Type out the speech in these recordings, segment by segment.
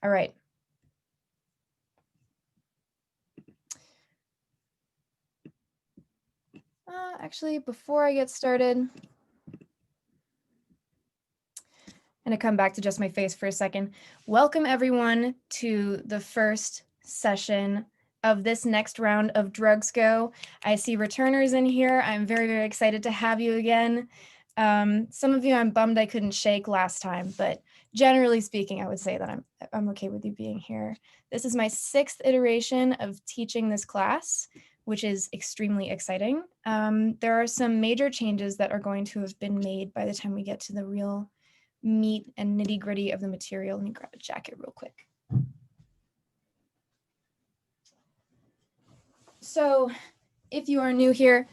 All right. Actually, before I get started, I'm going to come back to just my face for a second. Welcome everyone to the first session of this next round of DrugsCo. I see returners in here. I'm very, very excited to have you again. Some of you I'm bummed I couldn't shake last time, but generally speaking, I would say that I'm okay with you being here. This is my 6th iteration of teaching this class, which is extremely exciting. There are some major changes that are going to have been made by the time we get to the real meat and nitty gritty of the material. Let me grab a jacket real quick. So if you are new here,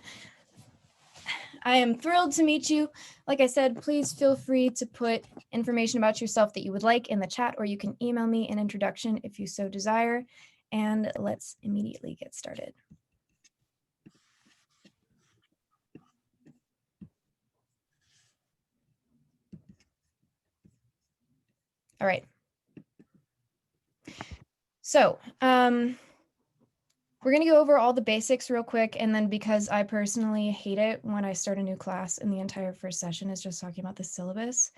I am thrilled to meet you. Like I said, please feel free to put information about yourself that you would like in the chat, or you can email me an introduction if you so desire. And let's immediately get started. All right. So we're going to go over all the basics real quick. And then because I personally hate it when I start a new class and the entire first session is just talking about the syllabus,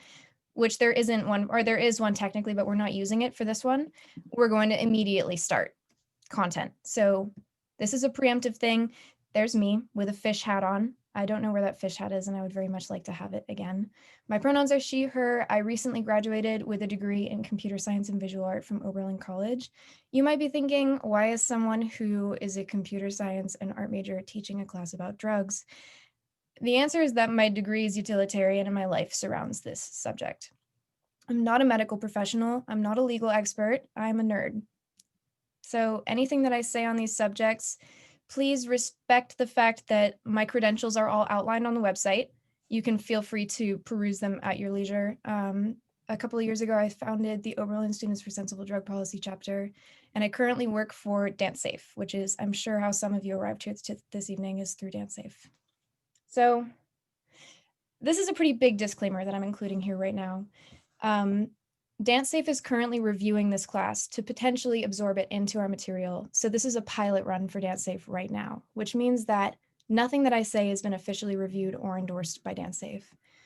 which there isn't one, or there is one technically, but we're not using it for this one. We're going to immediately start content. So this is a preemptive thing. There's me with a fish hat on. I don't know where that fish hat is, and I would very much like to have it again. My pronouns are she, her. I recently graduated with a degree in computer science and visual art from Oberlin College. You might be thinking, why is someone who is a computer science and art major teaching a class about drugs? The answer is that my degree is utilitarian and my life surrounds this subject. I'm not a medical professional. I'm not a legal expert. I'm a nerd. So anything that I say on these subjects, please respect the fact that my credentials are all outlined on the website. You can feel free to peruse them at your leisure. A couple of years ago, I founded the Oberlin Students for Sensible Drug Policy chapter, and I currently work for DanceSafe, which is, I'm sure, how some of you arrived here this evening is through DanceSafe. So this is a pretty big disclaimer that I'm including here right now. DanceSafe is currently reviewing this class to potentially absorb it into our material. So this is a pilot run for DanceSafe right now, which means that nothing that I say has been officially reviewed or endorsed by DanceSafe.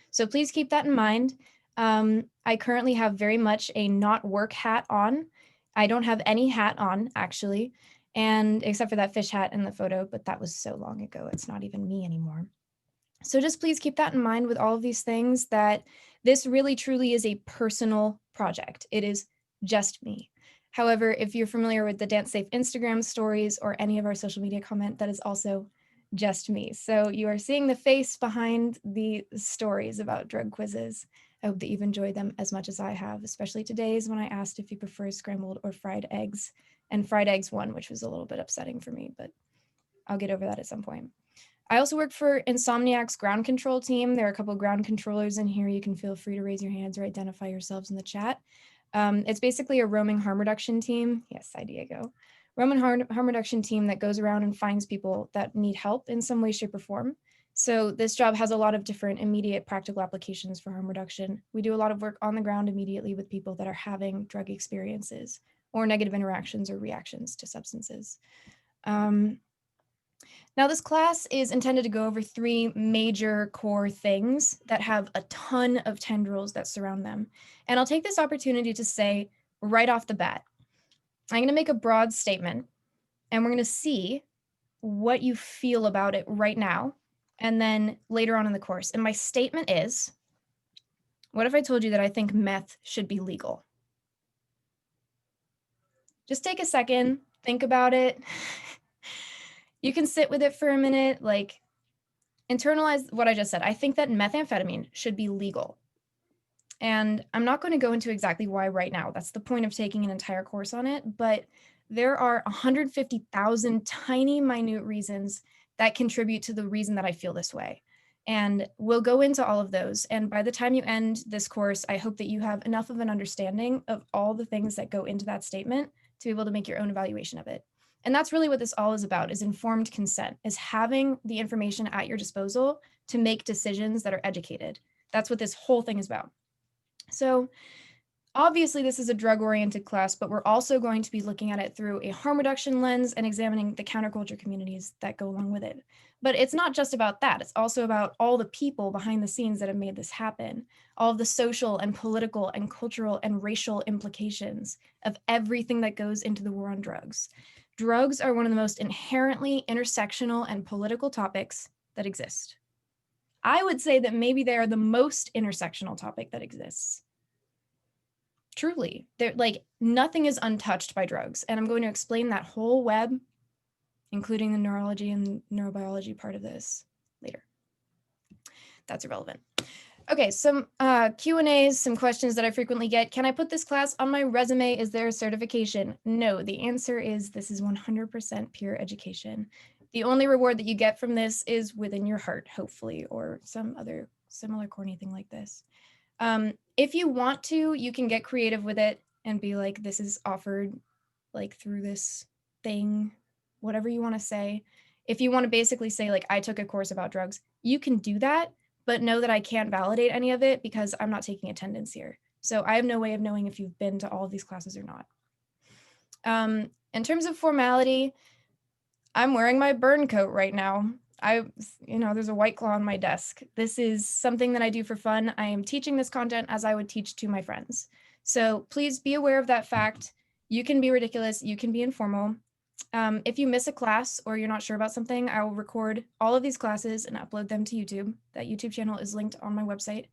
So please keep that in mind. I currently have very much a not work hat on. I don't have any hat on, actually, and except for that fish hat in the photo, but that was so long ago, it's not even me anymore. So just please keep that in mind with all of these things, that this really truly is a personal project. It is just me. However, if you're familiar with the DanceSafe Instagram stories or any of our social media comment, that is also just me. So you are seeing the face behind the stories about drug quizzes. I hope that you've enjoyed them as much as I have, especially today's when I asked if you prefer scrambled or fried eggs, and fried eggs won, which was a little bit upsetting for me, but I'll get over that at some point. I also work for Insomniac's ground control team. There are a couple of ground controllers in here. You can feel free to raise your hands or identify yourselves in the chat. It's basically a roaming harm reduction team. Yes, hi, Diego. Roaming harm reduction team that goes around and finds people that need help in some way, shape, or form. So this job has a lot of different immediate practical applications for harm reduction. We do a lot of work on the ground immediately with people that are having drug experiences or negative interactions or reactions to substances. Now, this class is intended to go over 3 major core things that have a ton of tendrils that surround them. And I'll take this opportunity to say right off the bat, I'm going to make a broad statement, and we're going to see what you feel about it right now, and then later on in the course. And my statement is, what if I told you that I think meth should be legal? Just take a second, think about it. You can sit with it for a minute, like, internalize what I just said. I think that methamphetamine should be legal. And I'm not going to go into exactly why right now. That's the point of taking an entire course on it. But there are 150,000 tiny, minute reasons that contribute to the reason that I feel this way. And we'll go into all of those. And by the time you end this course, I hope that you have enough of an understanding of all the things that go into that statement to be able to make your own evaluation of it. And that's really what this all is about, is informed consent, is having the information at your disposal to make decisions that are educated. That's what this whole thing is about. So Obviously, this is a drug-oriented class, but we're also going to be looking at it through a harm reduction lens and examining the counterculture communities that go along with it. But it's not just about that. It's also about all the people behind the scenes that have made this happen, all of the social and political and cultural and racial implications of everything that goes into the war on drugs. Drugs are one of the most inherently intersectional and political topics that exist. I would say that maybe they are the most intersectional topic that exists. Truly, they're like nothing is untouched by drugs. And I'm going to explain that whole web, including the neurology and neurobiology part of this later. That's irrelevant. Okay, some Q&As, some questions that I frequently get. Can I put this class on my resume? Is there a certification? No, the answer is this is 100% pure education. The only reward that you get from this is within your heart, hopefully, or some other similar corny thing like this. If you want to, you can get creative with it and be like, this is offered like through this thing, whatever you want to say. If you want to basically say like, I took a course about drugs, you can do that, but know that I can't validate any of it because I'm not taking attendance here. So I have no way of knowing if you've been to all of these classes or not. In terms of formality, I'm wearing my burn coat right now. There's a White Claw on my desk. This is something that I do for fun. I am teaching this content as I would teach to my friends. So please be aware of that fact. You can be ridiculous. You can be informal. If you miss a class or you're not sure about something, I will record all of these classes and upload them to YouTube. That YouTube channel is linked on my website.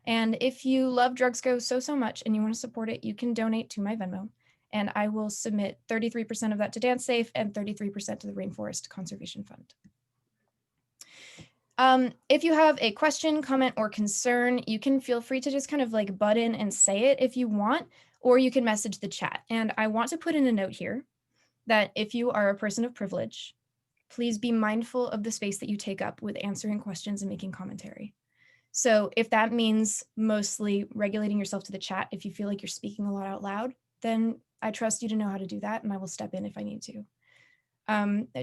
And if you love DrugsCo so much and you want to support it, you can donate to my Venmo. And I will submit 33% of that to DanceSafe and 33% to the Rainforest Conservation Fund. If you have a question, comment, or concern, you can feel free to just kind of like butt in and say it if you want, or you can message the chat. And I want to put in a note here that if you are a person of privilege, please be mindful of the space that you take up with answering questions and making commentary. So if that means mostly regulating yourself to the chat, if you feel like you're speaking a lot out loud, then I trust you to know how to do that, and I will step in if I need to.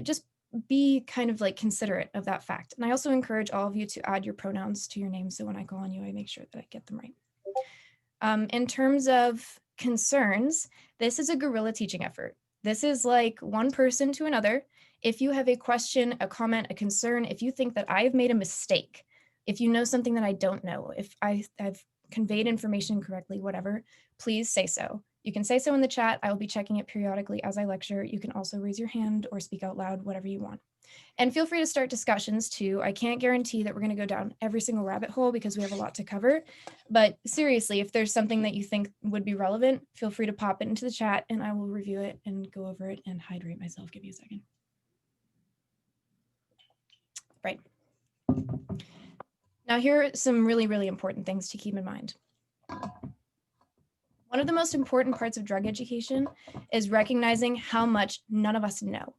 Just be kind of like considerate of that fact. And I also encourage all of you to add your pronouns to your name, so when I call on you, I make sure that I get them right. In terms of concerns, this is a guerrilla teaching effort. This is like one person to another. If you have a question, a comment, a concern, if you think that I've made a mistake, if you know something that I don't know, if I've conveyed information correctly, whatever, please say so. You can say so in the chat. I will be checking it periodically as I lecture. You can also raise your hand or speak out loud, whatever you want. And feel free to start discussions too. I can't guarantee that we're going to go down every single rabbit hole because we have a lot to cover. But seriously, if there's something that you think would be relevant, feel free to pop it into the chat and I will review it and go over it and hydrate myself. Give me a second. Right. Now, here are some really, really important things to keep in mind. One of the most important parts of drug education is recognizing how much none of us know.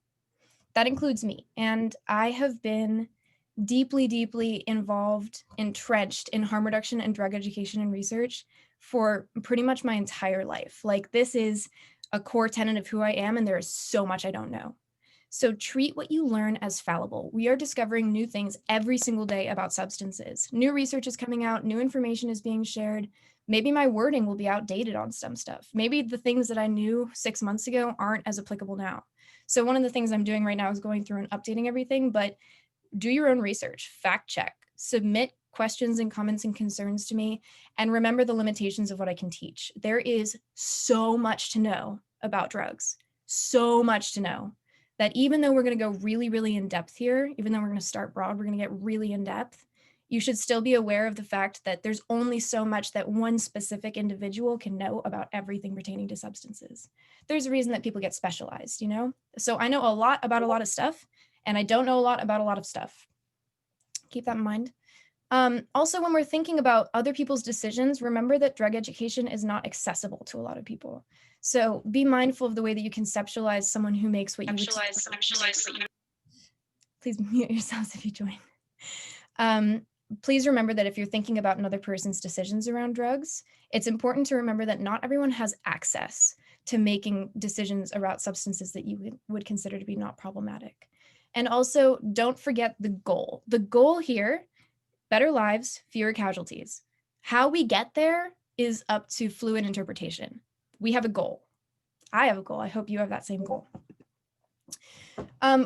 That includes me. And I have been deeply, deeply involved, entrenched in harm reduction and drug education and research for pretty much my entire life. Like, this is a core tenet of who I am, and there is so much I don't know. So treat what you learn as fallible. We are discovering new things every single day about substances. New research is coming out, new information is being shared. Maybe my wording will be outdated on some stuff. Maybe the things that I knew 6 months ago aren't as applicable now. So one of the things I'm doing right now is going through and updating everything, but do your own research, fact check, submit questions and comments and concerns to me, and remember the limitations of what I can teach. There is so much to know about drugs, so much to know, that even though we're going to go really, really in depth here, even though we're going to start broad, we're going to get really in depth, you should still be aware of the fact that there's only so much that one specific individual can know about everything pertaining to substances. There's a reason that people get specialized, you know? So I know a lot about a lot of stuff, and I don't know a lot about a lot of stuff. Keep that in mind. Also, when we're thinking about other people's decisions, remember that drug education is not accessible to a lot of people. So be mindful of the way that you conceptualize someone who makes what you would... Please mute yourselves if you join. Please remember that if you're thinking about another person's decisions around drugs, it's important to remember that not everyone has access to making decisions about substances that you would consider to be not problematic. And also, don't forget the goal. The goal here, better lives, fewer casualties. How we get there is up to fluid interpretation. We have a goal. I have a goal. I hope you have that same goal.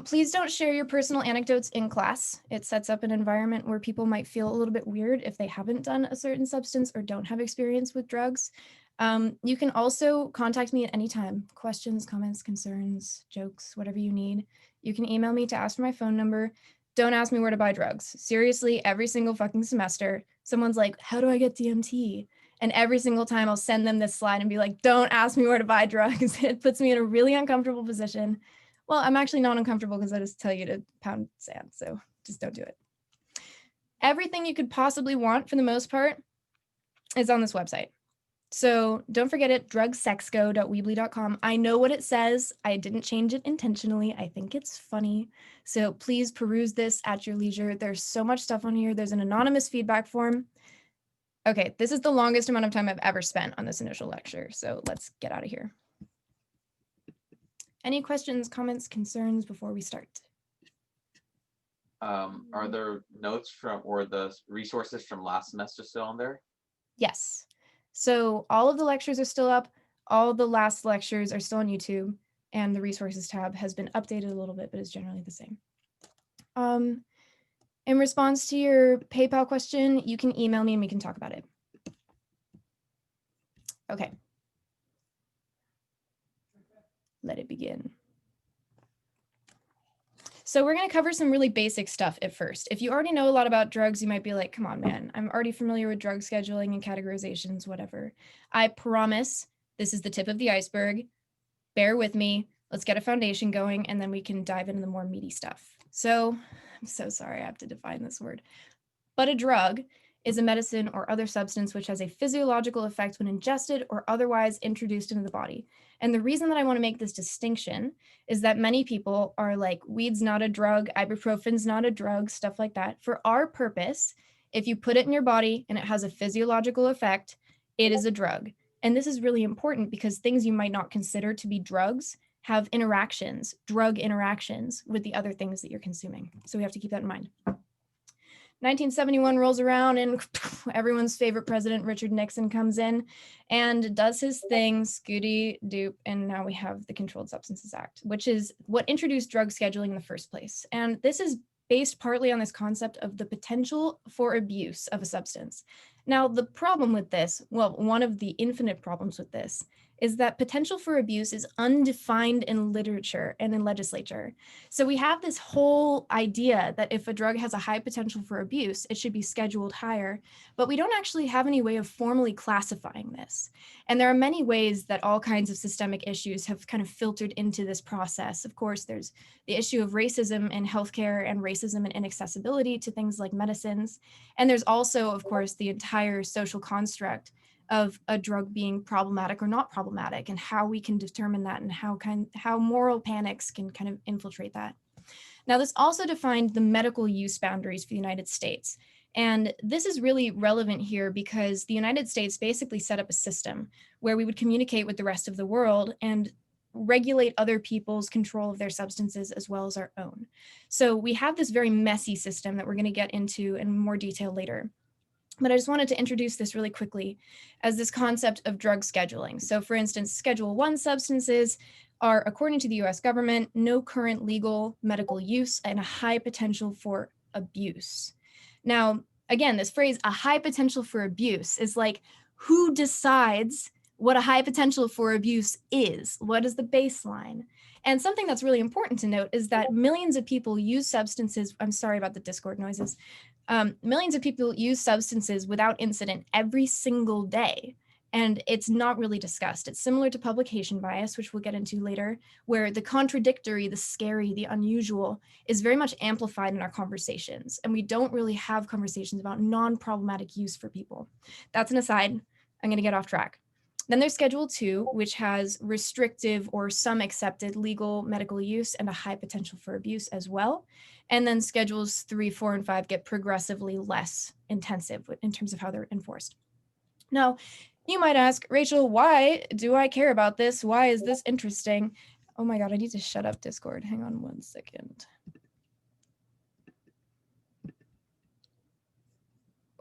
Please don't share your personal anecdotes in class. It sets up an environment where people might feel a little bit weird if they haven't done a certain substance or don't have experience with drugs. You can also contact me at any time. Questions, comments, concerns, jokes, whatever you need. You can email me to ask for my phone number. Don't ask me where to buy drugs. Seriously, every single fucking semester, someone's like, how do I get DMT? And every single time I'll send them this slide and be like, don't ask me where to buy drugs. It puts me in a really uncomfortable position. Well, I'm actually not uncomfortable because I just tell you to pound sand, so just don't do it. Everything you could possibly want, for the most part, is on this website. So don't forget it, drugsexco.weebly.com. I know what it says. I didn't change it intentionally. I think it's funny. So please peruse this at your leisure. There's so much stuff on here. There's an anonymous feedback form. Okay, this is the longest amount of time I've ever spent on this initial lecture. So let's get out of here. Any questions, comments, concerns before we start? Are there notes from or the resources from last semester still on there? Yes. So all of the lectures are still up. All the last lectures are still on YouTube, and the resources tab has been updated a little bit, but is generally the same. In response to your PayPal question, you can email me and we can talk about it. Okay. Let it begin. So we're going to cover some really basic stuff at first. If you already know a lot about drugs, you might be like, come on, man, I'm already familiar with drug scheduling and categorizations, whatever. I promise this is the tip of the iceberg. Bear with me. Let's get a foundation going, and then we can dive into the more meaty stuff. So I'm so sorry I have to define this word. But a drug is a medicine or other substance which has a physiological effect when ingested or otherwise introduced into the body. And the reason that I want to make this distinction is that many people are like, weed's not a drug, ibuprofen's not a drug, stuff like that. For our purpose, if you put it in your body and it has a physiological effect, it is a drug. And this is really important because things you might not consider to be drugs have interactions, drug interactions with the other things that you're consuming. So we have to keep that in mind. 1971 rolls around and everyone's favorite president, Richard Nixon, comes in and does his thing, scooty doop, and now we have the Controlled Substances Act, which is what introduced drug scheduling in the first place. And this is based partly on this concept of the potential for abuse of a substance. Now, the problem with this, well, one of the infinite problems with this, is that potential for abuse is undefined in literature and in legislature. So we have this whole idea that if a drug has a high potential for abuse, it should be scheduled higher, but we don't actually have any way of formally classifying this. And there are many ways that all kinds of systemic issues have kind of filtered into this process. Of course, there's the issue of racism in healthcare and racism and inaccessibility to things like medicines. And there's also, of course, the entire social construct of a drug being problematic or not problematic, and how we can determine that, and how moral panics can kind of infiltrate that. Now, this also defined the medical use boundaries for the United States. And this is really relevant here because the United States basically set up a system where we would communicate with the rest of the world and regulate other people's control of their substances as well as our own. So we have this very messy system that we're going to get into in more detail later. But I just wanted to introduce this really quickly as this concept of drug scheduling. So for instance, Schedule I substances are, according to the US government, no current legal medical use and a high potential for abuse. Now, again, this phrase, a high potential for abuse, is like, who decides what a high potential for abuse is? What is the baseline? And something that's really important to note is that millions of people use substances. I'm sorry about the Discord noises. Millions of people use substances without incident every single day, and it's not really discussed. It's similar to publication bias, which we'll get into later, where the contradictory, the scary, the unusual is very much amplified in our conversations, and we don't really have conversations about non-problematic use for people. That's an aside. I'm going to get off track. Then there's Schedule II, which has restrictive or some accepted legal medical use and a high potential for abuse as well. And then Schedules 3, 4, and 5 get progressively less intensive in terms of how they're enforced. Now, you might ask, Rachel, why do I care about this? Why is this interesting? Oh my God, I need to shut up Discord. Hang on one second.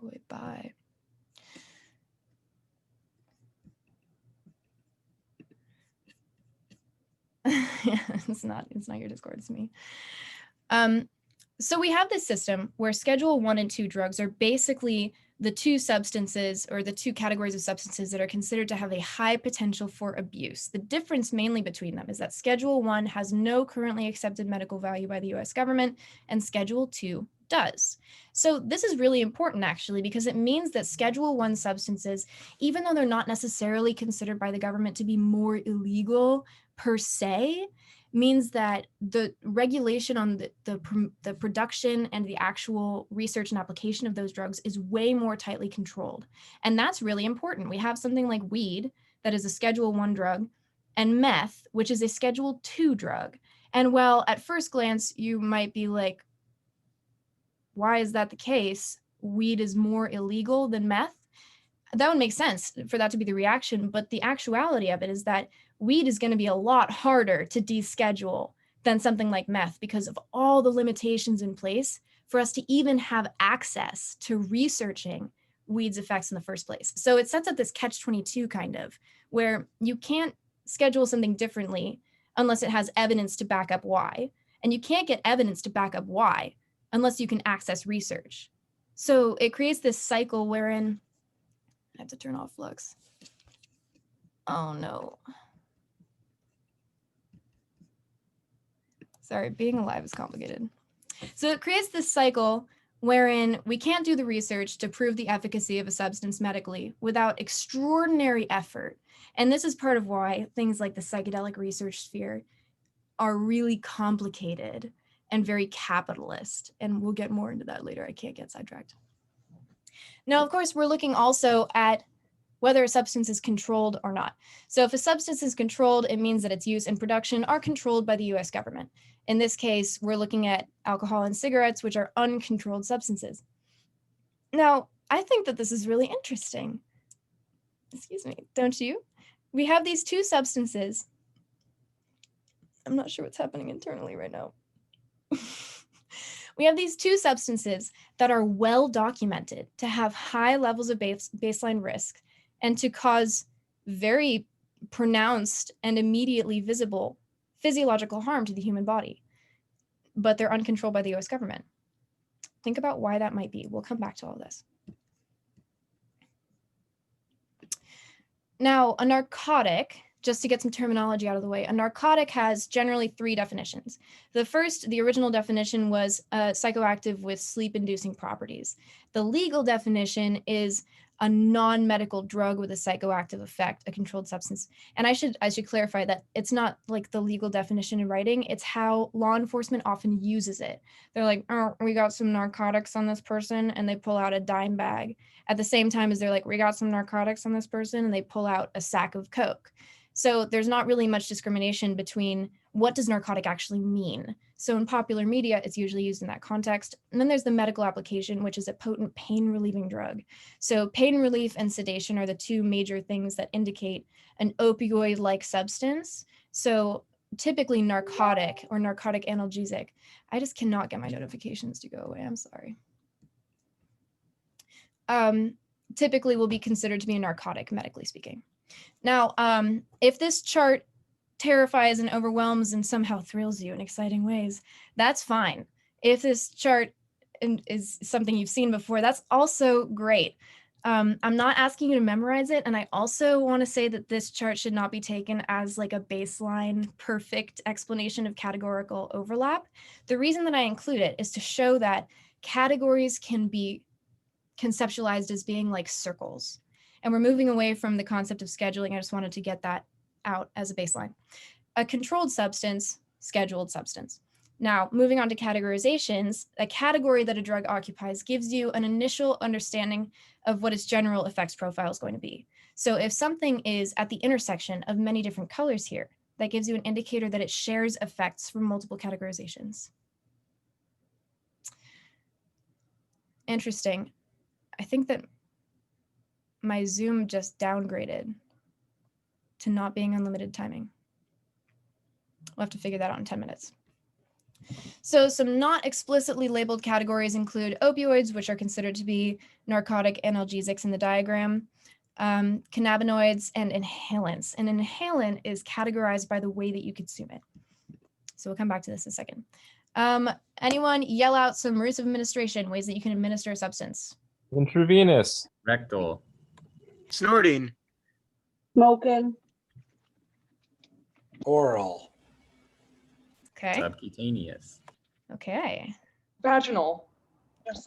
Boy, bye. It's not your Discord, it's me. So we have this system where Schedule 1 and 2 drugs are basically the two substances or the two categories of substances that are considered to have a high potential for abuse. The difference mainly between them is that Schedule 1 has no currently accepted medical value by the US government, and Schedule 2 does. So this is really important actually, because it means that Schedule 1 substances, even though they're not necessarily considered by the government to be more illegal per se, means that the regulation on the production and the actual research and application of those drugs is way more tightly controlled. And that's really important. We have something like weed that is a Schedule 1 drug, and meth, which is a Schedule 2 drug. And while at first glance you might be like, why is that the case? Weed is more illegal than meth? That would make sense for that to be the reaction, but the actuality of it is that weed is going to be a lot harder to deschedule than something like meth because of all the limitations in place for us to even have access to researching weed's effects in the first place. So it sets up this catch-22 kind of, where you can't schedule something differently unless it has evidence to back up why, and you can't get evidence to back up why unless you can access research. So it creates this cycle wherein I have to turn off Flux. Oh no. Sorry, being alive is complicated. So it creates this cycle wherein we can't do the research to prove the efficacy of a substance medically without extraordinary effort. And this is part of why things like the psychedelic research sphere are really complicated and very capitalist. And we'll get more into that later. I can't get sidetracked. Now, of course, we're looking also at whether a substance is controlled or not. So if a substance is controlled, it means that its use and production are controlled by the US government. In this case, we're looking at alcohol and cigarettes, which are uncontrolled substances. Now, I think that this is really interesting. Excuse me, don't you? We have these two substances. I'm not sure what's happening internally right now. We have these two substances that are well documented to have high levels of baseline risk and to cause very pronounced and immediately visible physiological harm to the human body, but they're uncontrolled by the US government. Think about why that might be. We'll come back to all this. Now, a narcotic, just to get some terminology out of the way, a narcotic has generally three definitions. The first, the original definition, was psychoactive with sleep-inducing properties. The legal definition is a non-medical drug with a psychoactive effect, a controlled substance. And I should clarify that it's not like the legal definition in writing, it's how law enforcement often uses it. They're like, oh, we got some narcotics on this person, and they pull out a dime bag. At the same time as they're like, we got some narcotics on this person, and they pull out a sack of Coke. So there's not really much discrimination between what does narcotic actually mean. So in popular media, it's usually used in that context. And then there's the medical application, which is a potent pain relieving drug. So pain relief and sedation are the two major things that indicate an opioid-like substance. So typically narcotic or narcotic analgesic. I just cannot get my notifications to go away. I'm sorry. Typically will be considered to be a narcotic, medically speaking. Now, if this chart terrifies and overwhelms and somehow thrills you in exciting ways, that's fine. If this chart is something you've seen before, that's also great. I'm not asking you to memorize it. And I also want to say that this chart should not be taken as like a baseline perfect explanation of categorical overlap. The reason that I include it is to show that categories can be conceptualized as being like circles. And we're moving away from the concept of scheduling. I just wanted to get that out as a baseline. A controlled substance, scheduled substance. Now, moving on to categorizations, a category that a drug occupies gives you an initial understanding of what its general effects profile is going to be. So if something is at the intersection of many different colors here, that gives you an indicator that it shares effects from multiple categorizations. Interesting. I think that my Zoom just downgraded to not being unlimited timing. We'll have to figure that out in 10 minutes. So some not explicitly labeled categories include opioids, which are considered to be narcotic analgesics in the diagram, cannabinoids, and inhalants. An inhalant is categorized by the way that you consume it. So we'll come back to this in a second. Anyone yell out some routes of administration, ways that you can administer a substance? Intravenous. Rectal. Snorting. Smoking. Oral. Okay. Subcutaneous. Okay. Vaginal.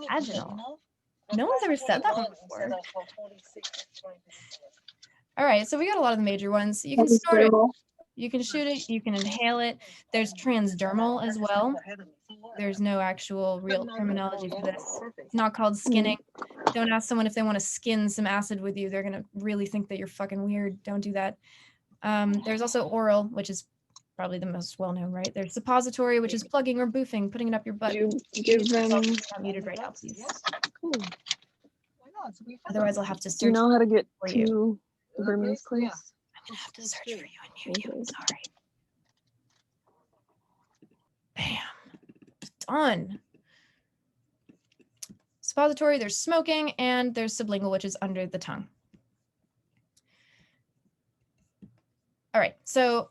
Vaginal. No one's ever said that one before. All right, so we got a lot of the major ones. You can snort it, you can shoot it, you can inhale it. There's transdermal as well. There's no actual real terminology for this. It's not called skinning. Don't ask someone if they want to skin some acid with you. They're gonna really think that you're fucking weird. Don't do that. There's also oral, which is probably the most well-known, right? There's suppository, which is plugging or boofing, putting it up your butt. You give them. Not muted right now, please. Cool. Otherwise, I'll have to search. Do you know how to get for you. to the Burmese place? I'm gonna have to search for you and mute you. Sorry. Bam. Done. Suppository, there's smoking, and there's sublingual, which is under the tongue. All right, so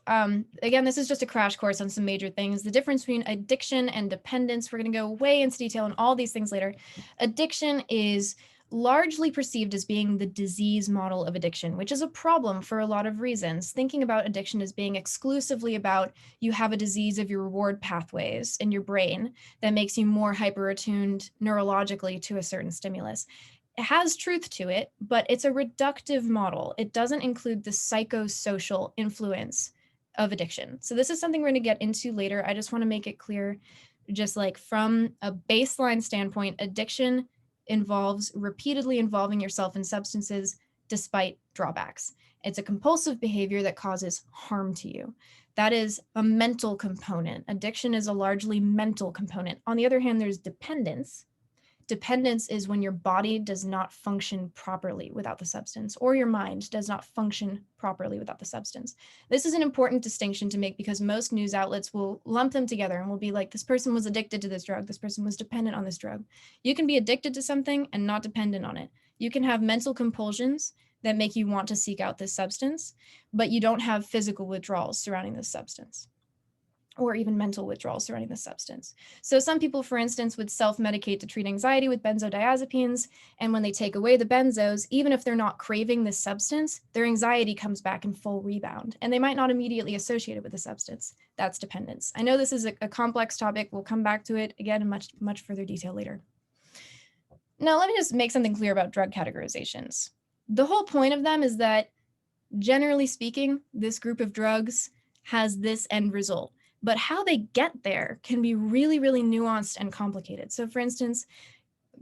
again, this is just a crash course on some major things. The difference between addiction and dependence, we're gonna go way into detail on all these things later. Addiction is largely perceived as being the disease model of addiction, which is a problem for a lot of reasons. Thinking about addiction as being exclusively about you have a disease of your reward pathways in your brain that makes you more hyper-attuned neurologically to a certain stimulus. It has truth to it, but it's a reductive model. It doesn't include the psychosocial influence of addiction. So this is something we're going to get into later. I just want to make it clear, just like from a baseline standpoint, addiction involves repeatedly involving yourself in substances despite drawbacks. It's a compulsive behavior that causes harm to you. That is a mental component. Addiction is a largely mental component. On the other hand, there's dependence. Dependence is when your body does not function properly without the substance, or your mind does not function properly without the substance. This is an important distinction to make because most news outlets will lump them together and will be like, this person was addicted to this drug, this person was dependent on this drug. You can be addicted to something and not dependent on it. You can have mental compulsions that make you want to seek out this substance, but you don't have physical withdrawals surrounding this substance, or even mental withdrawals surrounding the substance. So some people, for instance, would self-medicate to treat anxiety with benzodiazepines, and when they take away the benzos, even if they're not craving this substance, their anxiety comes back in full rebound, and they might not immediately associate it with the substance. That's dependence. I know this is a complex topic. We'll come back to it again in much further detail later. Now, let me just make something clear about drug categorizations. The whole point of them is that, generally speaking, this group of drugs has this end result. But how they get there can be really, really nuanced and complicated. So for instance,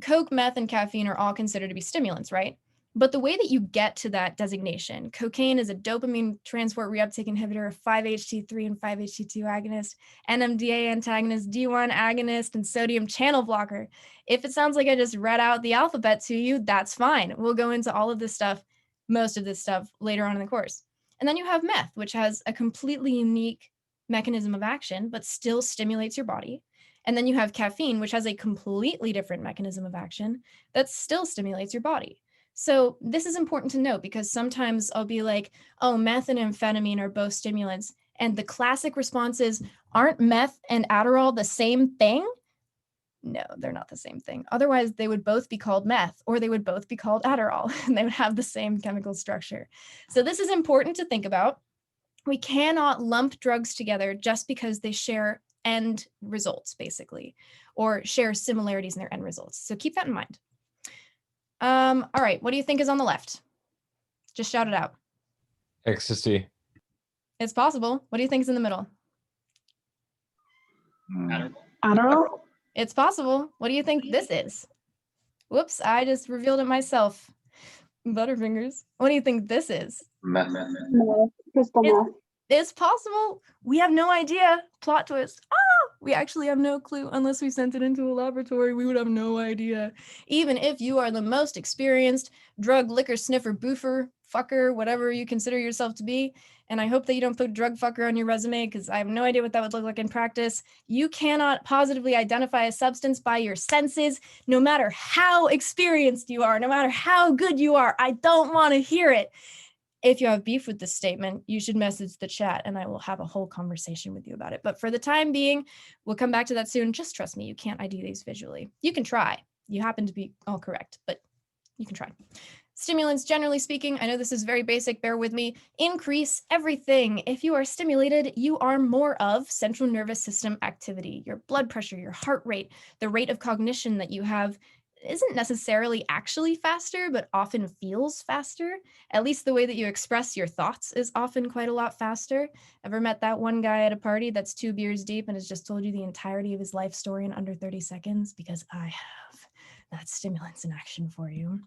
coke, meth, and caffeine are all considered to be stimulants, right? But the way that you get to that designation, cocaine is a dopamine transport reuptake inhibitor, 5-HT3 and 5-HT2 agonist, NMDA antagonist, D1 agonist, and sodium channel blocker. If it sounds like I just read out the alphabet to you, that's fine. We'll go into all of this stuff, most of this stuff later on in the course. And then you have meth, which has a completely unique mechanism of action, but still stimulates your body. And then you have caffeine, which has a completely different mechanism of action that still stimulates your body. So this is important to note because sometimes I'll be like, oh, meth and amphetamine are both stimulants. And the classic response is, aren't meth and Adderall the same thing? No, they're not the same thing. Otherwise, they would both be called meth or they would both be called Adderall and they would have the same chemical structure. So this is important to think about. We cannot lump drugs together just because they share end results, basically, or share similarities in their end results. So keep that in mind. All right, what do you think is on the left? Just shout it out. Ecstasy. It's possible. What do you think is in the middle? Adderall? It's possible. What do you think this is? Whoops, I just revealed it myself. Butterfingers. What do you think this is? No, crystal meth. It's possible. We have no idea. Plot twist. Oh, we actually have no clue unless we sent it into a laboratory. We would have no idea. Even if you are the most experienced drug liquor sniffer boofer fucker, whatever you consider yourself to be. And I hope that you don't put drug fucker on your resume because I have no idea what that would look like in practice. You cannot positively identify a substance by your senses, no matter how experienced you are, no matter how good you are. I don't want to hear it. If you have beef with this statement, you should message the chat and I will have a whole conversation with you about it. But for the time being, we'll come back to that soon. Just trust me, you can't ID these visually. You can try. You happen to be all correct, but you can try. Stimulants, generally speaking, I know this is very basic, bear with me, increase everything. If you are stimulated, you are more of central nervous system activity. Your blood pressure, your heart rate, the rate of cognition that you have isn't necessarily actually faster, but often feels faster. At least the way that you express your thoughts is often quite a lot faster. Ever met that one guy at a party that's 2 beers deep and has just told you the entirety of his life story in under 30 seconds? Because I have. That's stimulants in action for you.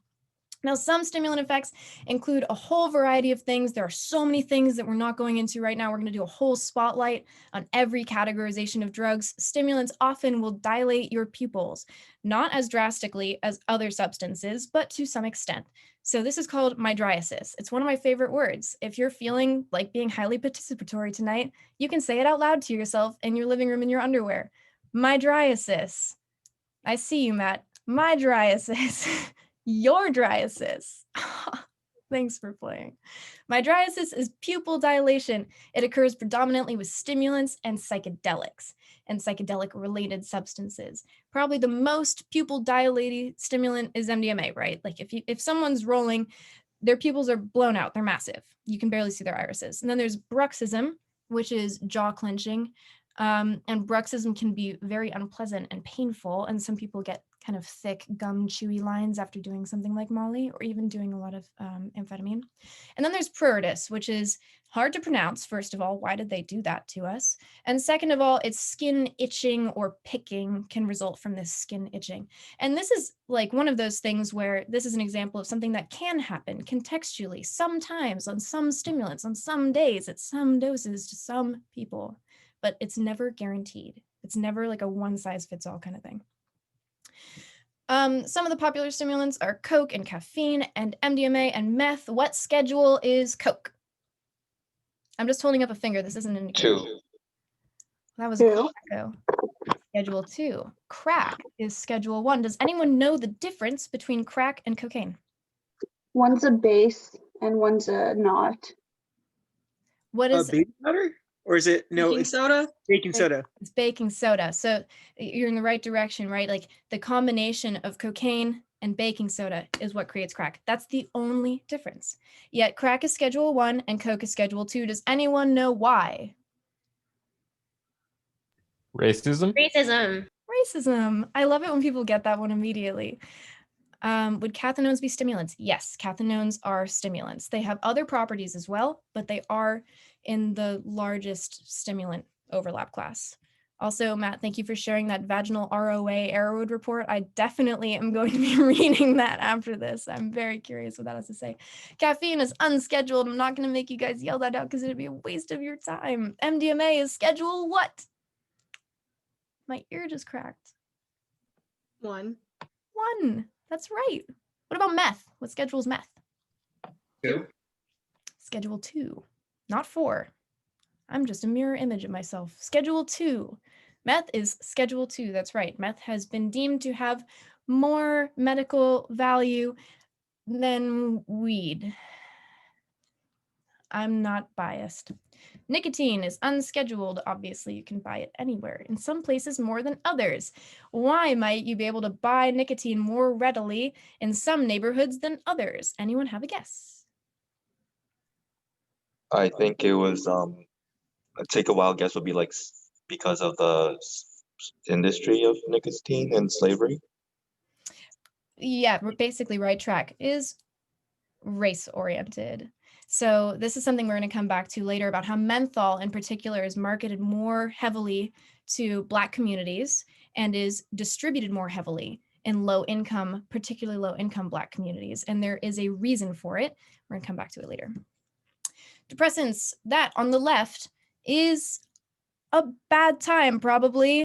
Now, some stimulant effects include a whole variety of things. There are so many things that we're not going into right now. We're going to do a whole spotlight on every categorization of drugs. Stimulants often will dilate your pupils, not as drastically as other substances, but to some extent. So this is called mydriasis. It's one of my favorite words. If you're feeling like being highly participatory tonight, you can say it out loud to yourself in your living room in your underwear. Mydriasis. I see you, Matt. Mydriasis. Your driasis. Thanks for playing. Mydriasis is pupil dilation. It occurs predominantly with stimulants and psychedelics and psychedelic-related substances. Probably the most pupil dilating stimulant is MDMA, right? Like if someone's rolling, their pupils are blown out, they're massive. You can barely see their irises. And then there's bruxism, which is jaw clenching. And bruxism can be very unpleasant and painful. And some people get kind of thick, gum chewy lines after doing something like Molly or even doing a lot of amphetamine. And then there's pruritus, which is hard to pronounce. First of all, why did they do that to us? And second of all, it's skin itching or picking can result from this skin itching. And this is like one of those things where this is an example of something that can happen contextually, sometimes on some stimulants, on some days, at some doses to some people, but it's never guaranteed. It's never like a one size fits all kind of thing. Some of the popular stimulants are coke and caffeine and MDMA and meth. What schedule is coke? I'm just holding up a finger. This isn't an indicator. 2. That was 2. Schedule 2. Crack is schedule 1. Does anyone know the difference between crack and cocaine? One's a base and one's a not. What is Baking powder? Or is it no? Baking It's soda? baking soda. It's baking soda. So you're in the right direction, right? Like the combination of cocaine and baking soda is what creates crack. That's the only difference. Yet crack is schedule 1 and coke is schedule 2. Does anyone know why? Racism? Racism. Racism. I love it when people get that one immediately. Would cathinones be stimulants? Yes, cathinones are stimulants. They have other properties as well, but they are in the largest stimulant overlap class. Also, Matt, thank you for sharing that vaginal ROA Arrowwood report. I definitely am going to be reading that after this. I'm very curious what that has to say. Caffeine is unscheduled. I'm not going to make you guys yell that out because it'd be a waste of your time. MDMA is schedule what? My ear just cracked. 1. 1. That's right. What about meth? What schedule is meth? 2. Schedule 2, not 4. I'm just a mirror image of myself. Schedule 2. Meth is schedule 2. That's right. Meth has been deemed to have more medical value than weed. I'm not biased. Nicotine is unscheduled. Obviously, you can buy it anywhere, in some places more than others. Why might you be able to buy nicotine more readily in some neighborhoods than others? Anyone have a guess? I think it was take a wild guess would be like because of the industry of nicotine and slavery. Yeah, we're basically right track. Is race oriented. So this is something we're going to come back to later about how menthol in particular is marketed more heavily to Black communities and is distributed more heavily in low income, particularly low income Black communities. And there is a reason for it. We're going to come back to it later. Depressants, that on the left is a bad time probably.